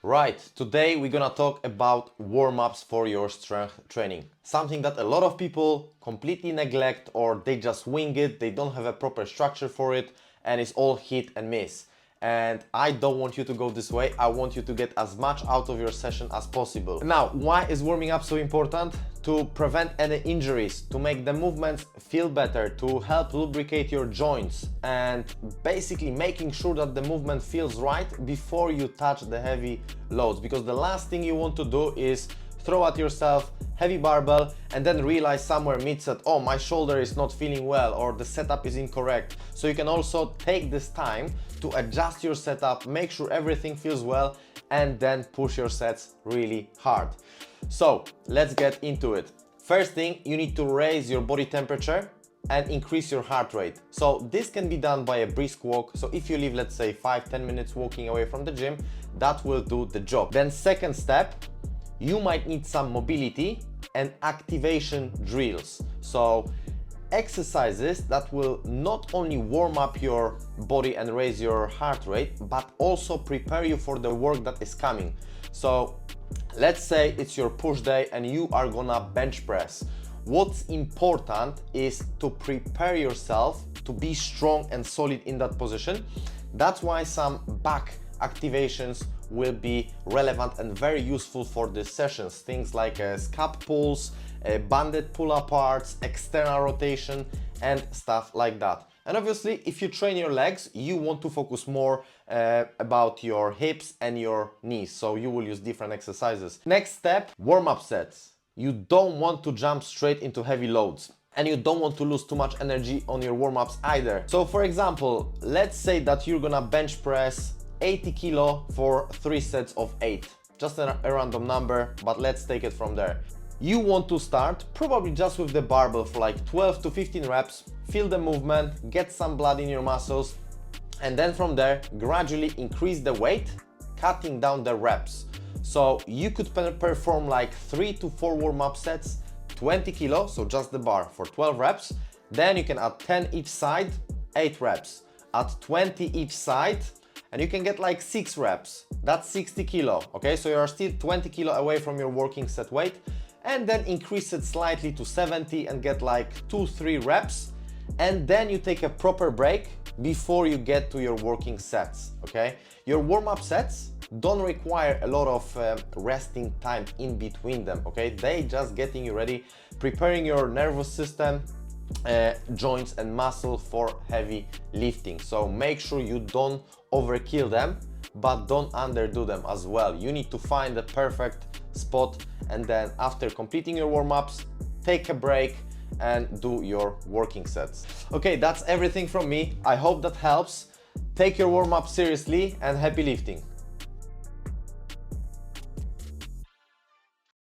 Right, today we're gonna talk about warm-ups for your strength training. Something that a lot of people completely neglect, or they just wing it, they don't have a proper structure for it, and it's all hit and miss. And I don't want you to go this way. I want you to get as much out of your session as possible. Now, why is warming up so important? To prevent any injuries, to make the movements feel better, to help lubricate your joints, and basically making sure that the movement feels right before you touch the heavy loads. Because the last thing you want to do is throw at yourself heavy barbell and then realize somewhere mid-set, oh, my shoulder is not feeling well, or the setup is incorrect. So you can also take this time to adjust your setup, make sure everything feels well, and then push your sets really hard. So let's get into it. First thing, you need to raise your body temperature and increase your heart rate. So this can be done by a brisk walk. So if you live, let's say 5-10 minutes walking away from the gym, that will do the job. Then second step, you might need some mobility and activation drills. So exercises that will not only warm up your body and raise your heart rate, but also prepare you for the work that is coming. So let's say it's your push day and you are gonna bench press. What's important is to prepare yourself to be strong and solid in that position. That's why some back activations will be relevant and very useful for these sessions. Things like scap pulls, banded pull-aparts, external rotation, and stuff like that. And obviously, if you train your legs, you want to focus more about your hips and your knees. So you will use different exercises. Next step, warm-up sets. You don't want to jump straight into heavy loads. And you don't want to lose too much energy on your warm-ups either. So for example, let's say that you're gonna bench press 80 kilo for 3 sets of 8. Just a random number, but let's take it from there. You want to start probably just with the barbell for like 12 to 15 reps, feel the movement, get some blood in your muscles, and then from there, gradually increase the weight, cutting down the reps. So you could perform like 3 to 4 warm-up sets, 20 kilo, so just the bar for 12 reps. Then you can add 10 each side, 8 reps. Add 20 each side, and you can get like 6 reps. That's 60 kilo, okay? So you're still 20 kilo away from your working set weight, and then increase it slightly to 70 and get like 2-3 reps. And then you take a proper break before you get to your working sets, okay? Your warm-up sets don't require a lot of resting time in between them, okay? They just getting you ready, preparing your nervous system, joints and muscle for heavy lifting. So make sure you don't overkill them, but don't underdo them as well. You need to find the perfect spot, and then after completing your warm-ups, take a break and do your working sets. Okay, that's everything from me. I hope that helps. Take your warm-up seriously and happy lifting.